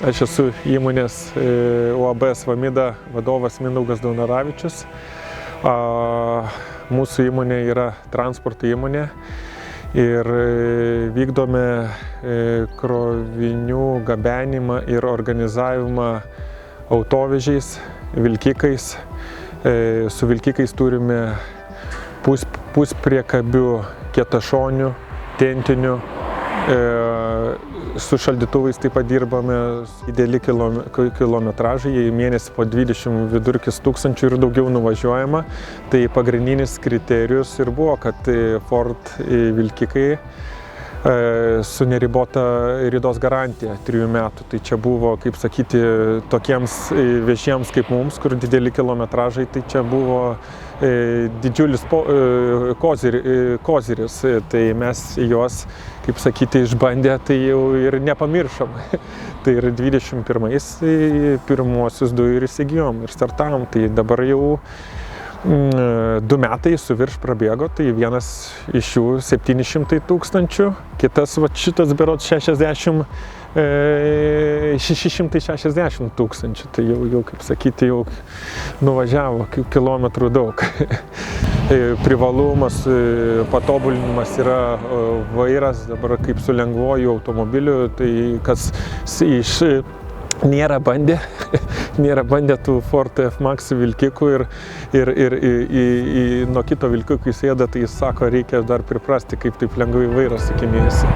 Aš esu įmonės UAB Svamida vadovas Mindaugas Daunoravičius. Mūsų įmonė yra transporto įmonė ir vykdome krovinių gabenimą ir organizavimą autovežiais, vilkikais. Su vilkikais turime puspriekabių, kietašonių, tentinių. Su šaldytuvais taip pat dirbame dideli kilometražai, į mėnesį po 20 vidurkis tūkstančių ir daugiau nuvažiuojama. Tai pagrindinis kriterijus ir buvo, kad Ford vilkikai su neribota ridos garantija 3 metų. Tai čia buvo, kaip sakyti, tokiems vežėjams kaip mums, kur dideli kilometražai, tai čia buvo didžiulis koziris. Tai mes juos, kaip sakyti, išbandę, tai jau ir nepamiršom. Tai ir 21-ais pirmuosius 2 ir įsigijom ir startavom. Tai dabar jau 2 metai su virš prabėgo, tai vienas iš jų 700 000, kitas šitas berods 660 000, tai jau kaip sakyti, jau nuvažiavo kilometrų daug. Privalumas, patobulinimas yra vairas dabar kaip su lengvuoju automobiliu, tai kas nėra bandę tų Ford F-Max vilkikų ir nuo kito vilkikų įsėda, tai jis sako, reikia dar priprasti, kaip taip lengvai vairas sukinėjasi.